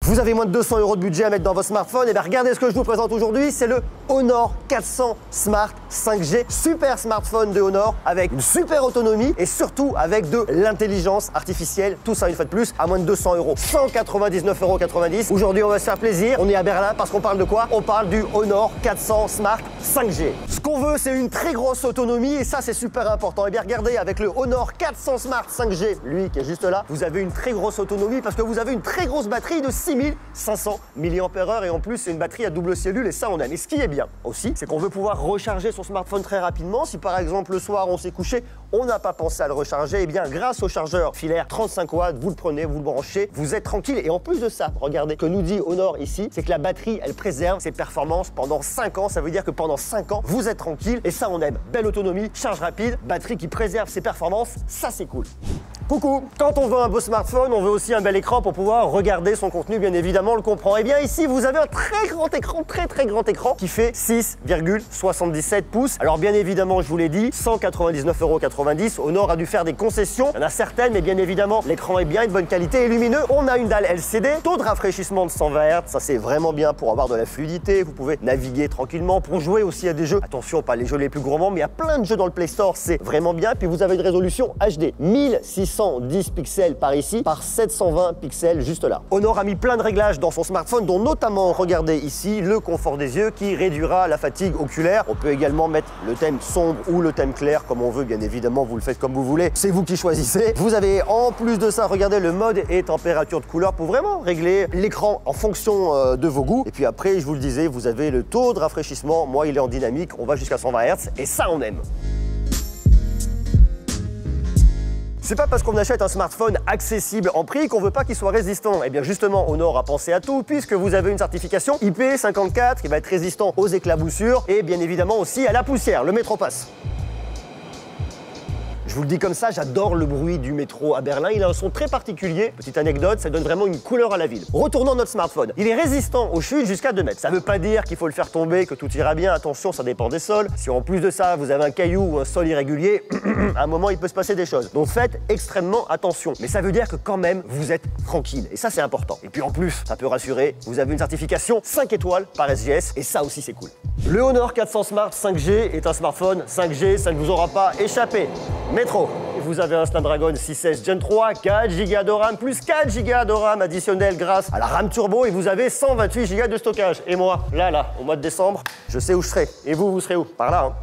Vous avez moins de 200 € de budget à mettre dans votre smartphone, et bien regardez ce que je vous présente aujourd'hui, c'est le Honor 400 Smart 5G, super smartphone de Honor avec une super autonomie et surtout avec de l'intelligence artificielle. Tout ça une fois de plus à moins de 200 €, 199,90 €. Aujourd'hui on va se faire plaisir, on est à Berlin parce qu'on parle de quoi? On parle du Honor 400 Smart 5G. Ce qu'on veut c'est une très grosse autonomie et ça c'est super important. Et bien regardez, avec le Honor 400 Smart 5G, lui qui est juste là, vous avez une très grosse autonomie parce que vous avez une très grosse batterie de 6500 mAh et en plus c'est une batterie à double cellule et ça on aime. Et ce qui est bien aussi, c'est qu'on veut pouvoir recharger son smartphone très rapidement. Si par exemple le soir on s'est couché, on n'a pas pensé à le recharger, et bien grâce au chargeur filaire 35 watts, vous le prenez, vous le branchez, vous êtes tranquille. Et en plus de ça, regardez, ce que nous dit Honor ici, c'est que la batterie, elle préserve ses performances pendant 5 ans. Ça veut dire que pendant 5 ans, vous êtes tranquille et ça on aime. Belle autonomie, charge rapide, batterie qui préserve ses performances, ça c'est cool. Coucou, quand on veut un beau smartphone, on veut aussi un bel écran pour pouvoir regarder son contenu, bien évidemment, on le comprend. Et bien ici, vous avez un très grand écran, très grand écran qui fait 6,77 pouces. Alors bien évidemment, je vous l'ai dit, 199,90 €. Honor a dû faire des concessions, il y en a certaines, mais bien évidemment, l'écran est bien, de bonne qualité et lumineux. On a une dalle LCD, taux de rafraîchissement de 120 Hz, ça c'est vraiment bien pour avoir de la fluidité. Vous pouvez naviguer tranquillement, pour jouer aussi à des jeux. Attention, pas les jeux les plus gourmands, mais il y a plein de jeux dans le Play Store, c'est vraiment bien. Puis vous avez une résolution HD, 1610 pixels par ici, par 720 pixels juste là. Honor a mis plein de réglages dans son smartphone, dont notamment, regardez ici, le confort des yeux qui réduira la fatigue oculaire. On peut également mettre le thème sombre ou le thème clair comme on veut, bien évidemment, vous le faites comme vous voulez, c'est vous qui choisissez. Vous avez en plus de ça, regardez le mode et température de couleur pour vraiment régler l'écran en fonction de vos goûts. Et puis après, je vous le disais, vous avez le taux de rafraîchissement, moi il est en dynamique, on va jusqu'à 120 Hz et ça on aime. C'est pas parce qu'on achète un smartphone accessible en prix qu'on veut pas qu'il soit résistant. Et bien justement, Honor a pensé à tout puisque vous avez une certification IP54 qui va être résistant aux éclaboussures et bien évidemment aussi à la poussière, le Métropass. Je vous le dis comme ça, j'adore le bruit du métro à Berlin. Il a un son très particulier. Petite anecdote, ça donne vraiment une couleur à la ville. Retournons notre smartphone. Il est résistant aux chutes jusqu'à 2 mètres. Ça veut pas dire qu'il faut le faire tomber, que tout ira bien. Attention, ça dépend des sols. Si en plus de ça, vous avez un caillou ou un sol irrégulier, à un moment, il peut se passer des choses. Donc faites extrêmement attention. Mais ça veut dire que quand même, vous êtes tranquille. Et ça, c'est important. Et puis en plus, ça peut rassurer, vous avez une certification 5 étoiles par SGS. Et ça aussi, c'est cool. Le Honor 400 Smart 5G est un smartphone 5G. Ça ne vous aura pas échappé. Métro. Vous avez un Snapdragon 6S Gen 3, 4 Go de RAM, plus 4 Go de RAM additionnel grâce à la RAM turbo et vous avez 128 Go de stockage. Et moi, là, au mois de décembre, je sais où je serai. Et vous serez où? Par là, hein.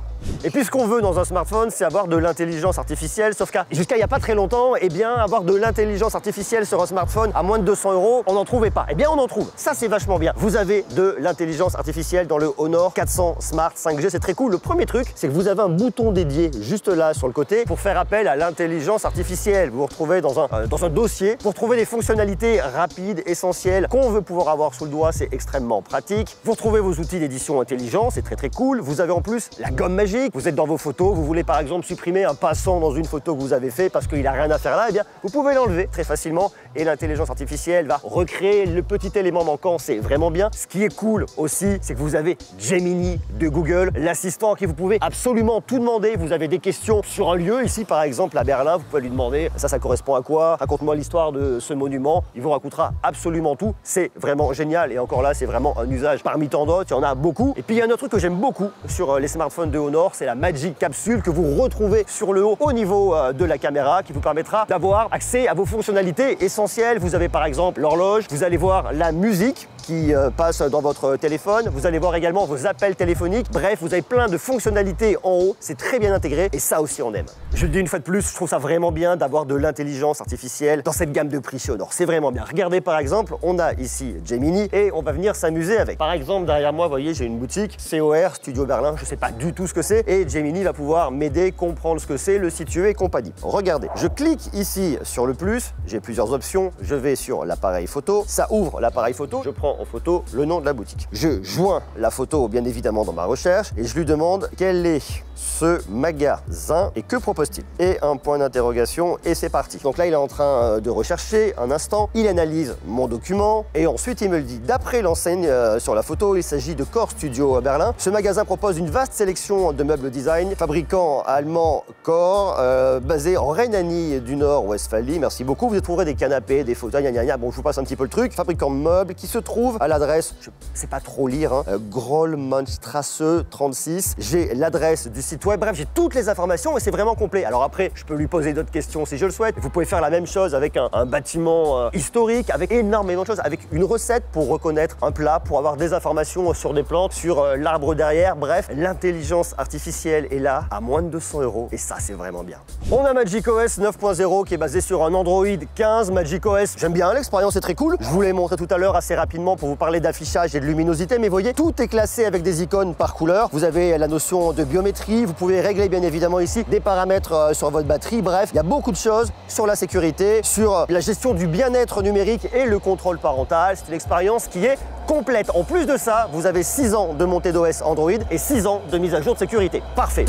Et puis ce qu'on veut dans un smartphone, c'est avoir de l'intelligence artificielle, sauf qu'à jusqu'à il n'y a pas très longtemps, eh bien avoir de l'intelligence artificielle sur un smartphone à moins de 200 €, on n'en trouvait pas. Eh bien on en trouve, ça c'est vachement bien. Vous avez de l'intelligence artificielle dans le Honor 400 Smart 5G, c'est très cool. Le premier truc, c'est que vous avez un bouton dédié juste là sur le côté pour faire appel à l'intelligence artificielle. Vous vous retrouvez dans un dossier pour trouver des fonctionnalités rapides, essentielles, qu'on veut pouvoir avoir sous le doigt, c'est extrêmement pratique. Vous retrouvez vos outils d'édition intelligents, c'est très cool. Vous avez en plus la gomme magique. Vous êtes dans vos photos, vous voulez par exemple supprimer un passant dans une photo que vous avez fait parce qu'il n'a rien à faire là, eh bien vous pouvez l'enlever très facilement et l'intelligence artificielle va recréer le petit élément manquant, c'est vraiment bien. Ce qui est cool aussi, c'est que vous avez Gemini de Google, l'assistant à qui vous pouvez absolument tout demander. Vous avez des questions sur un lieu, ici par exemple à Berlin, vous pouvez lui demander ça correspond à quoi, raconte-moi l'histoire de ce monument, il vous racontera absolument tout, c'est vraiment génial et encore là c'est vraiment un usage parmi tant d'autres, il y en a beaucoup. Et puis il y a un autre truc que j'aime beaucoup sur les smartphones de Honor, c'est la Magic Capsule que vous retrouvez sur le haut au niveau de la caméra qui vous permettra d'avoir accès à vos fonctionnalités essentielles. Vous avez par exemple l'horloge, vous allez voir la musique qui passe dans votre téléphone, vous allez voir également vos appels téléphoniques. Bref, vous avez plein de fonctionnalités en haut, c'est très bien intégré et ça aussi on aime. Je le dis une fois de plus, je trouve ça vraiment bien d'avoir de l'intelligence artificielle dans cette gamme de prix chez Honor, c'est vraiment bien. Regardez par exemple, on a ici Gemini et on va venir s'amuser avec. Par exemple, derrière moi, vous voyez, j'ai une boutique COR Studio Berlin, je sais pas du tout ce que c'est et Gemini va pouvoir m'aider, comprendre ce que c'est, le situer et compagnie. Regardez, je clique ici sur le plus, j'ai plusieurs options, je vais sur l'appareil photo, ça ouvre l'appareil photo, je prends prend en photo le nom de la boutique. Je joins la photo bien évidemment dans ma recherche et je lui demande quel est ce magasin et que propose-t-il. Et un point d'interrogation et c'est parti. Donc là il est en train de rechercher un instant, il analyse mon document et ensuite il me le dit. D'après l'enseigne sur la photo, il s'agit de Core Studio à Berlin. Ce magasin propose une vaste sélection de meubles design, fabricant allemand Core, basé en Rhénanie du Nord-Westphalie. Merci beaucoup. Vous trouverez des canapés, des fauteuils, bon je vous passe un petit peu le truc. Fabricant de meubles qui se trouve à l'adresse, je sais pas trop lire, hein, Grollmannstrasse 36. J'ai l'adresse du site web, bref j'ai toutes les informations et c'est vraiment complet. Alors après je peux lui poser d'autres questions si je le souhaite. Vous pouvez faire la même chose avec un bâtiment historique, avec énormément de choses, avec une recette pour reconnaître un plat, pour avoir des informations sur des plantes, sur l'arbre derrière. Bref, l'intelligence artificielle est là à moins de 200 € et ça c'est vraiment bien. On a macOS 9.0 qui est basé sur un Android 15. macOS, j'aime bien, l'expérience est très cool. Je vous l'ai montré tout à l'heure assez rapidement pour vous parler d'affichage et de luminosité, mais vous voyez, tout est classé avec des icônes par couleur. Vous avez la notion de biométrie, vous pouvez régler bien évidemment ici des paramètres sur votre batterie. Bref, il y a beaucoup de choses sur la sécurité, sur la gestion du bien-être numérique et le contrôle parental. C'est une expérience qui est complète. En plus de ça, vous avez 6 ans de montée d'OS Android et 6 ans de mise à jour de sécurité. Parfait.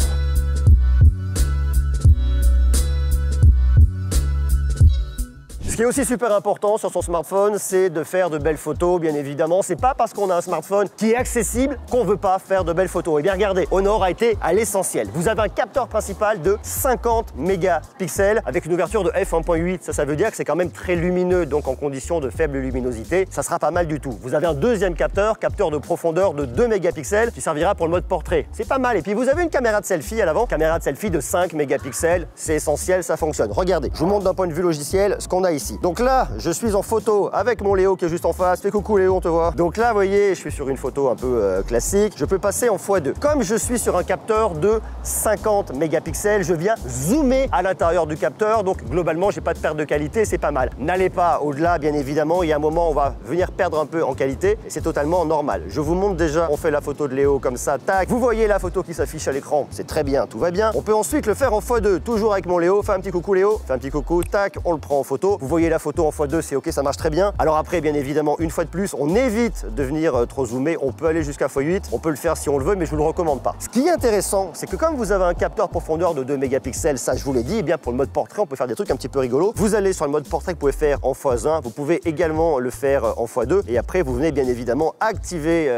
Ce qui est aussi super important sur son smartphone, c'est de faire de belles photos, bien évidemment. C'est pas parce qu'on a un smartphone qui est accessible qu'on veut pas faire de belles photos. Et bien regardez, Honor a été à l'essentiel. Vous avez un capteur principal de 50 mégapixels avec une ouverture de f1.8. Ça veut dire que c'est quand même très lumineux, donc en conditions de faible luminosité, ça sera pas mal du tout. Vous avez un deuxième capteur de profondeur de 2 mégapixels qui servira pour le mode portrait. C'est pas mal. Et puis vous avez une caméra de selfie à l'avant, caméra de selfie de 5 mégapixels. C'est essentiel, ça fonctionne. Regardez, je vous montre d'un point de vue logiciel ce qu'on a ici. Donc là, je suis en photo avec mon Léo qui est juste en face. Fais coucou Léo, on te voit. Donc là, vous voyez, je suis sur une photo un peu classique. Je peux passer en x2. Comme je suis sur un capteur de 50 mégapixels, je viens zoomer à l'intérieur du capteur. Donc globalement, j'ai pas de perte de qualité, c'est pas mal. N'allez pas au-delà, bien évidemment. Il y a un moment, on va venir perdre un peu en qualité et c'est totalement normal. Je vous montre déjà, on fait la photo de Léo comme ça, tac. Vous voyez la photo qui s'affiche à l'écran, c'est très bien, tout va bien. On peut ensuite le faire en x2, toujours avec mon Léo. Fais un petit coucou Léo, fais un petit coucou, tac, on le prend en photo. Vous voyez la photo en x2, c'est ok, ça marche très bien. Alors après, bien évidemment, une fois de plus, on évite de venir trop zoomer. On peut aller jusqu'à x8, on peut le faire si on le veut, mais je vous le recommande pas. Ce qui est intéressant, c'est que comme vous avez un capteur profondeur de 2 mégapixels, ça je vous l'ai dit, eh bien pour le mode portrait, on peut faire des trucs un petit peu rigolos. Vous allez sur le mode portrait que vous pouvez faire en x1, vous pouvez également le faire en x2, et après vous venez bien évidemment activer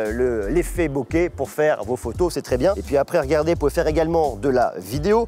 l'effet bokeh pour faire vos photos, c'est très bien. Et puis après, regardez, vous pouvez faire également de la vidéo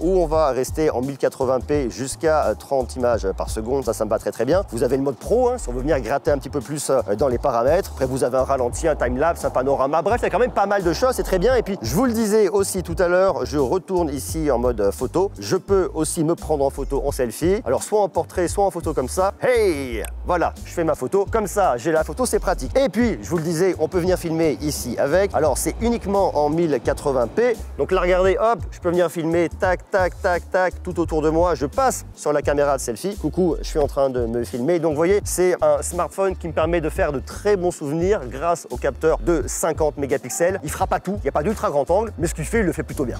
où on va rester en 1080p jusqu'à 30 images par seconde, ça me va très bien. Vous avez le mode pro, hein, si on veut venir gratter un petit peu plus dans les paramètres. Après, vous avez un ralenti, un time-lapse, un panorama. Bref, il y a quand même pas mal de choses, c'est très bien. Et puis, je vous le disais aussi tout à l'heure, je retourne ici en mode photo. Je peux aussi me prendre en photo en selfie. Alors, soit en portrait, soit en photo comme ça. Hey! Voilà, je fais ma photo. Comme ça, j'ai la photo, c'est pratique. Et puis, je vous le disais, on peut venir filmer ici avec. Alors, c'est uniquement en 1080p. Donc là, regardez, hop, je peux venir filmer, tac, tac, tac, tac, tout autour de moi. Je passe sur la caméra de selfie. Coucou, je suis en train de me filmer. Donc vous voyez, c'est un smartphone qui me permet de faire de très bons souvenirs grâce au capteur de 50 mégapixels. Il fera pas tout, il n'y a pas d'ultra grand angle, mais ce qu'il fait, il le fait plutôt bien.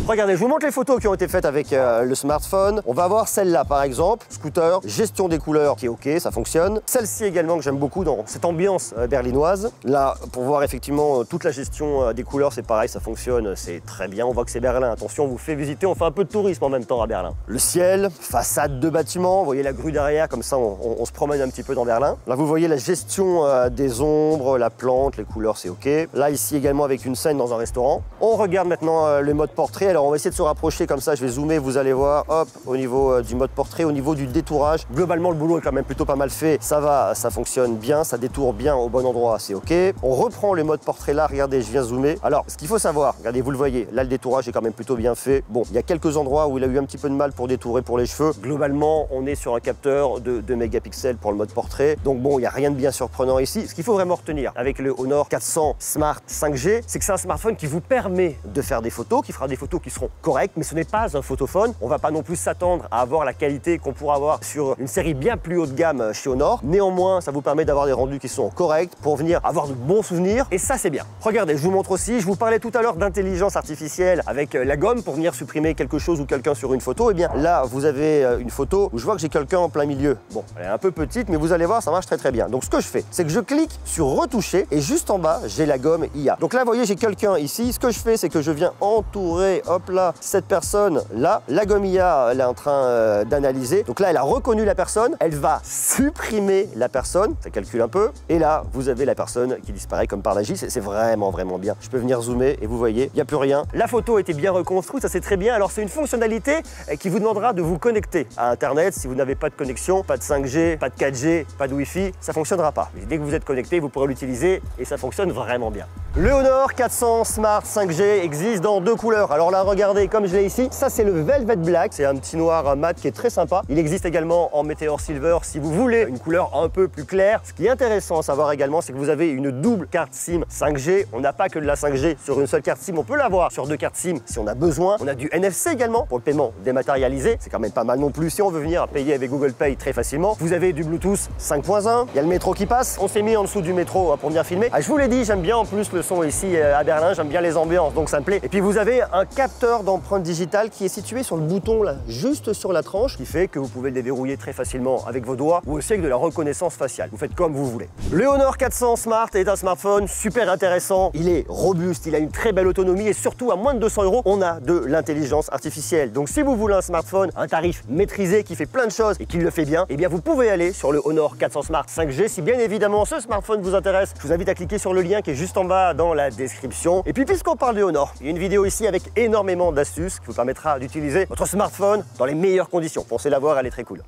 Regardez, je vous montre les photos qui ont été faites avec le smartphone. On va voir celle-là par exemple, scooter, gestion des couleurs qui est ok, ça fonctionne. Celle-ci également que j'aime beaucoup dans cette ambiance berlinoise. Là, pour voir effectivement toute la gestion des couleurs, c'est pareil, ça fonctionne, c'est très bien. On voit que c'est Berlin, attention, on vous fait visiter, on fait un peu de tourisme en même temps à Berlin. Le ciel, façade de bâtiment, vous voyez la grue derrière, comme ça on se promène un petit peu dans Berlin. Là, vous voyez la gestion des ombres, la plante, les couleurs, c'est ok. Là, ici également avec une scène dans un restaurant. On regarde maintenant le mode portrait. Alors on va essayer de se rapprocher comme ça, je vais zoomer, vous allez voir, hop, au niveau du mode portrait, au niveau du détourage. Globalement, le boulot est quand même plutôt pas mal fait. Ça va, ça fonctionne bien, ça détourne bien au bon endroit, c'est ok. On reprend le mode portrait là, regardez, je viens zoomer. Alors, ce qu'il faut savoir, regardez, vous le voyez, là le détourage est quand même plutôt bien fait. Bon, il y a quelques endroits où il a eu un petit peu de mal pour détourer pour les cheveux. Globalement, on est sur un capteur de 2 mégapixels pour le mode portrait. Donc bon, il n'y a rien de bien surprenant ici. Ce qu'il faut vraiment retenir avec le Honor 400 Smart 5G, c'est que c'est un smartphone qui vous permet de faire des photos, qui fera des photos qui seront correctes, mais ce n'est pas un photophone. On va pas non plus s'attendre à avoir la qualité qu'on pourra avoir sur une série bien plus haut de gamme chez Honor. Néanmoins, ça vous permet d'avoir des rendus qui sont corrects pour venir avoir de bons souvenirs, et ça c'est bien. Regardez, je vous montre aussi, je vous parlais tout à l'heure d'intelligence artificielle avec la gomme pour venir supprimer quelque chose ou quelqu'un sur une photo. Et bien là, vous avez une photo où je vois que j'ai quelqu'un en plein milieu. Bon, elle est un peu petite, mais vous allez voir, ça marche très bien. Donc ce que je fais, c'est que je clique sur retoucher et juste en bas, j'ai la gomme IA. Donc là, vous voyez, j'ai quelqu'un ici. Ce que je fais, c'est que je viens entourer, hop là, cette personne là. La gomme IA, elle est en train d'analyser. Donc là, elle a reconnu la personne. Elle va supprimer la personne. Ça calcule un peu. Et là, vous avez la personne qui disparaît comme par magie. C'est vraiment bien. Je peux venir zoomer et vous voyez, il n'y a plus rien. La photo a été bien reconstruite, ça c'est très bien. Alors c'est une fonctionnalité qui vous demandera de vous connecter à Internet. Si vous n'avez pas de connexion, pas de 5G, pas de 4G, pas de Wi-Fi, ça ne fonctionnera pas. Mais dès que vous êtes connecté, vous pourrez l'utiliser et ça fonctionne vraiment bien. Le Honor 400 Smart 5G existe dans deux couleurs. Alors là, regardez, comme je l'ai ici, ça c'est le Velvet Black. C'est un petit noir mat qui est très sympa. Il existe également en Meteor Silver si vous voulez une couleur un peu plus claire. Ce qui est intéressant à savoir également, c'est que vous avez une double carte SIM 5G. On n'a pas que de la 5G sur une seule carte SIM, on peut l'avoir sur deux cartes SIM si on a besoin. On a du NFC également pour le paiement dématérialisé. C'est quand même pas mal non plus si on veut venir payer avec Google Pay très facilement. Vous avez du Bluetooth 5.1. Il y a le métro qui passe. On s'est mis en dessous du métro pour venir filmer. Je vous l'ai dit, j'aime bien en plus le son ici à Berlin. J'aime bien les ambiances, donc ça me plaît. Et puis vous avez un capteur d'empreinte digitale qui est situé sur le bouton là, juste sur la tranche, qui fait que vous pouvez le déverrouiller très facilement avec vos doigts ou aussi avec de la reconnaissance faciale. Vous faites comme vous voulez. Le Honor 400 Smart est un smartphone super intéressant. Il est robuste, il a une très belle autonomie et surtout à moins de 200 €, on a de l'intelligence artificielle. Donc si vous voulez un smartphone, un tarif maîtrisé qui fait plein de choses et qui le fait bien, eh bien vous pouvez aller sur le Honor 400 Smart 5G. Si bien évidemment ce smartphone vous intéresse, je vous invite à cliquer sur le lien qui est juste en bas dans la description. Et puis puisqu'on parle de Honor, il y a une vidéo ici avec énormément d'astuces qui vous permettra d'utiliser votre smartphone dans les meilleures conditions. Pensez la voir, elle est très cool.